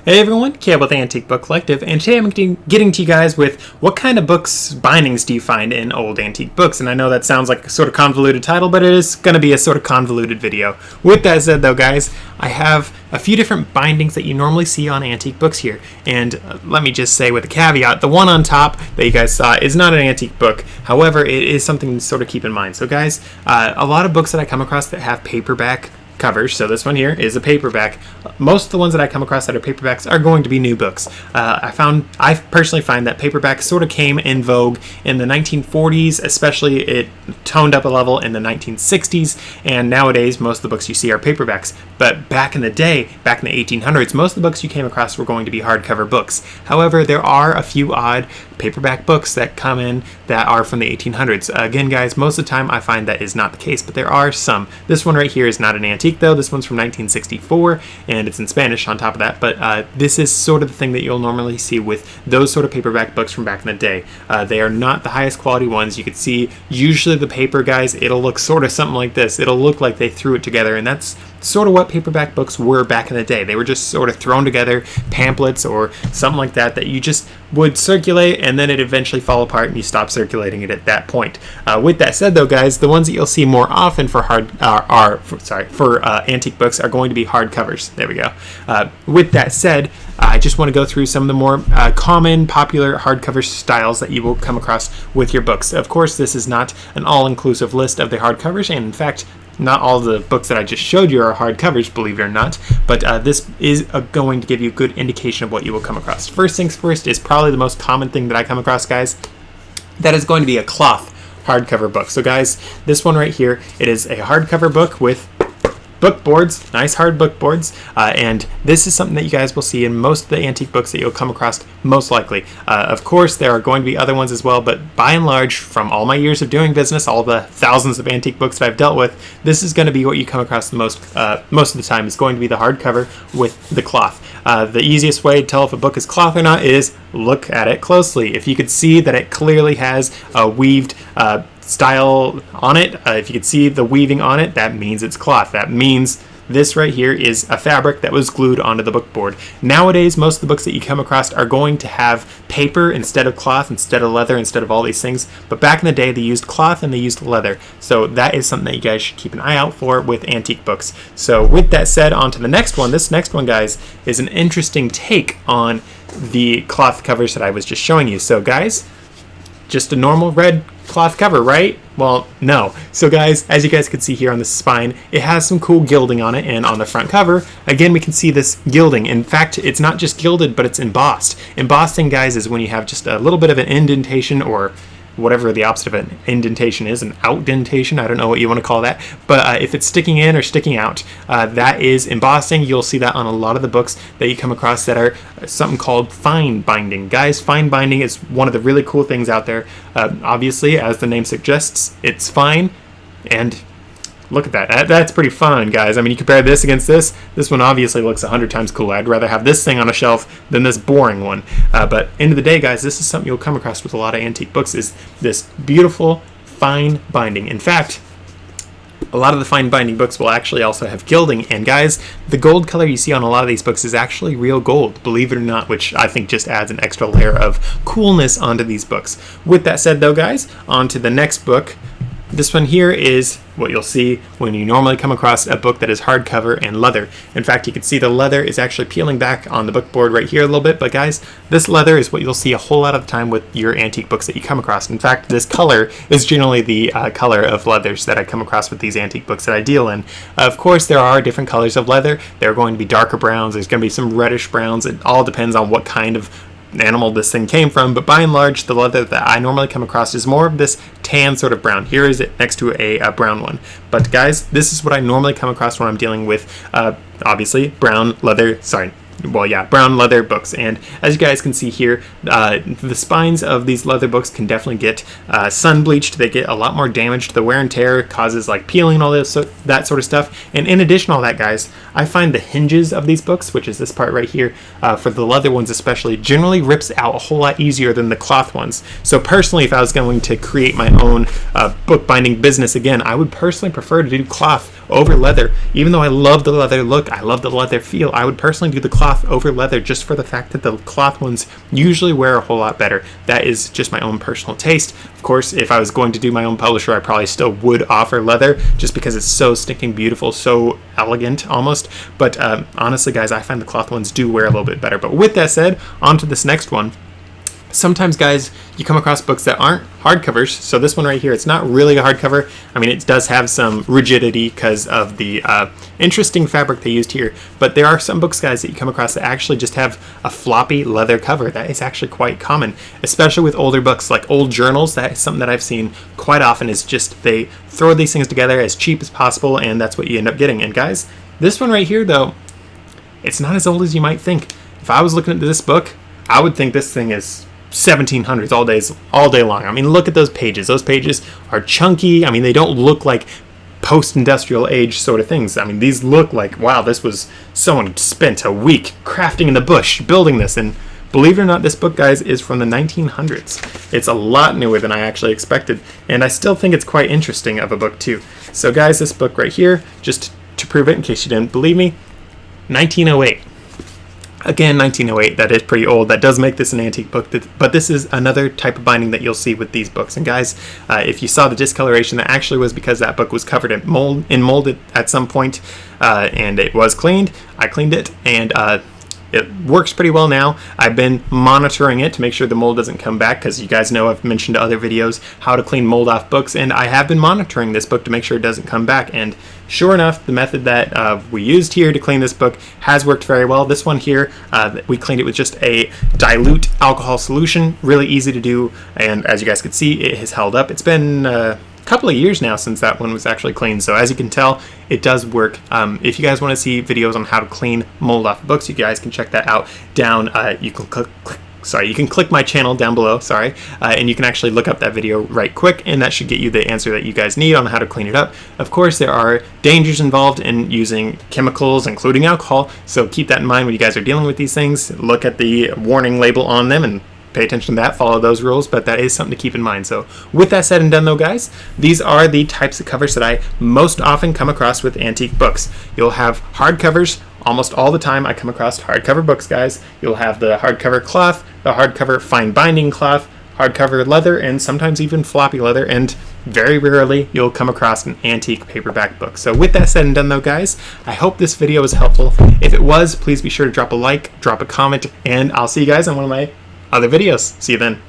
Hey everyone, Caleb with Antique Book Collective, and today I'm getting to you guys with what kind of books bindings do you find in old antique books. And I know that sounds like a sort of convoluted title, but it is going to be a sort of convoluted video. With that said though guys, I have a few different bindings that you normally see on antique books here. And let me just say with a caveat, the one on top that you guys saw is not an antique book. However, it is something to sort of keep in mind. So guys, a lot of books that I come across that have paperback covers, so this one here is a paperback. Most of the ones that I come across that are paperbacks are going to be new books. I personally find that paperback sort of came in vogue in the 1940s, especially it toned up a level in the 1960s, and nowadays most of the books you see are paperbacks. But back in the day, back in the 1800s, most of the books you came across were going to be hardcover books. However, there are a few odd paperback books that come in that are from the 1800s. Again guys, most of the time I find that is not the case, but there are some. This one right here is not an antique though. This one's from 1964 and it's in Spanish on top of that, but this is sort of the thing that you'll normally see with those sort of paperback books from back in the day. They are not the highest quality ones. You can see usually the paper, guys, it'll look sort of something like this. It'll look like they threw it together, and that's sort of what paperback books were back in the day. They were just sort of thrown together pamphlets or something like that that you just would circulate, and then it eventually fall apart and you stop circulating it at that point. With that said though guys, the ones that you'll see more often for antique books are going to be hardcovers. There we go. With that said, I just want to go through some of the more common, popular hardcover styles that you will come across with your books. Of course, this is not an all-inclusive list of the hardcovers, and in fact, not all the books that I just showed you are hardcovers, believe it or not, but this is going to give you a good indication of what you will come across. First things first is probably the most common thing that I come across, guys. That is going to be a cloth hardcover book. So guys, this one right here, it is a hardcover book with book boards, nice hard book boards, and this is something that you guys will see in most of the antique books that you'll come across most likely. Of course, there are going to be other ones as well, but by and large, from all my years of doing business, all the thousands of antique books that I've dealt with, this is going to be what you come across the most of the time. Is going to be the hardcover with the cloth. The easiest way to tell if a book is cloth or not is look at it closely. If you could see that it clearly has a weaved style on it, if you could see the weaving on it, that means it's cloth. That means this right here is a fabric that was glued onto the book board. Nowadays, most of the books that you come across are going to have paper instead of cloth, instead of leather, instead of all these things. But back in the day, they used cloth and they used leather. So that is something that you guys should keep an eye out for with antique books. So with that said, on to the next one. This next one, guys, is an interesting take on the cloth covers that I was just showing you. So guys, just a normal red cloth cover, right? Well, no. So guys, as you guys can see here on the spine, it has some cool gilding on it, and on the front cover, again, we can see this gilding. In fact, it's not just gilded, but it's embossed. Embossing, guys, is when you have just a little bit of an indentation, or whatever the opposite of an indentation is, an outdentation, I don't know what you want to call that, but if it's sticking in or sticking out, that is embossing. You'll see that on a lot of the books that you come across that are something called fine binding. Guys, fine binding is one of the really cool things out there. Obviously, as the name suggests, it's fine, and look at that. That's pretty fun, guys. I mean, you compare this against this. This one obviously looks 100 times cooler. I'd rather have this thing on a shelf than this boring one. But end of the day, guys, this is something you'll come across with a lot of antique books, is this beautiful fine binding. In fact, a lot of the fine binding books will actually also have gilding. And guys, the gold color you see on a lot of these books is actually real gold, believe it or not, which I think just adds an extra layer of coolness onto these books. With that said, though, guys, on to the next book. This one here is what you'll see when you normally come across a book that is hardcover and leather. In fact, you can see the leather is actually peeling back on the book board right here a little bit, but guys, this leather is what you'll see a whole lot of the time with your antique books that you come across. In fact, this color is generally the color of leathers that I come across with these antique books that I deal in. Of course, there are different colors of leather. There are going to be darker browns, there's going to be some reddish browns. It all depends on what kind of animal this thing came from, but by and large, the leather that I normally come across is more of this tan sort of brown. Here is it next to a brown one. But guys, this is what I normally come across when I'm dealing with obviously brown leather books. And as you guys can see here, the spines of these leather books can definitely get sun bleached. They get a lot more damaged. The wear and tear causes like peeling and all this, that sort of stuff. And in addition to all that, guys, I find the hinges of these books, which is this part right here, for the leather ones especially, generally rips out a whole lot easier than the cloth ones. So personally, if I was going to create my own bookbinding business again, I would personally prefer to do cloth over leather. Even though I love the leather look, I love the leather feel, I would personally do the cloth over leather just for the fact that the cloth ones usually wear a whole lot better. That is just my own personal taste. Of course, if I was going to do my own publisher, I probably still would offer leather just because it's so stinking beautiful, so elegant almost. But honestly, guys, I find the cloth ones do wear a little bit better. But with that said, on to this next one. Sometimes, guys, you come across books that aren't hardcovers. So this one right here, it's not really a hardcover. I mean, it does have some rigidity because of the interesting fabric they used here. But there are some books, guys, that you come across that actually just have a floppy leather cover. That is actually quite common, especially with older books, like old journals. That is something that I've seen quite often, is just they throw these things together as cheap as possible, and that's what you end up getting. And guys, this one right here, though, it's not as old as you might think. If I was looking at this book, I would think this thing is 1700s all day long. I mean, look at those pages. Those pages are chunky. I mean, they don't look like post-industrial age sort of things. I mean, these look like, wow, this was someone spent a week crafting in the bush building this. And believe it or not, this book, guys, is from the 1900s. It's a lot newer than I actually expected, and I still think it's quite interesting of a book too. So guys, this book right here, just to prove it in case you didn't believe me, 1908. Again, 1908, that is pretty old. That does make this an antique book, but this is another type of binding that you'll see with these books. And guys, if you saw the discoloration, that actually was because that book was covered in mold at some point, and it was cleaned. I cleaned it, and it works pretty well now. I've been monitoring it to make sure the mold doesn't come back, because you guys know I've mentioned in other videos how to clean mold off books, and I have been monitoring this book to make sure it doesn't come back. And sure enough, the method that we used here to clean this book has worked very well. This one here, we cleaned it with just a dilute alcohol solution. Really easy to do, and as you guys can see, it has held up. It's been couple of years now since that one was actually cleaned, so as you can tell, it does work. If you guys want to see videos on how to clean mold off books, you guys can check that out down. You can click my channel down below, and you can actually look up that video right quick, and that should get you the answer that you guys need on how to clean it up. Of course, there are dangers involved in using chemicals, including alcohol, so keep that in mind when you guys are dealing with these things. Look at the warning label on them and pay attention to that, follow those rules, but that is something to keep in mind. So with that said and done though, guys, these are the types of covers that I most often come across with antique books. You'll have hardcovers. Almost all the time I come across hardcover books, guys. You'll have the hardcover cloth, the hardcover fine binding cloth, hardcover leather, and sometimes even floppy leather, and very rarely you'll come across an antique paperback book. So with that said and done though, guys, I hope this video was helpful. If it was, please be sure to drop a like, drop a comment, and I'll see you guys on one of my other videos. See you then.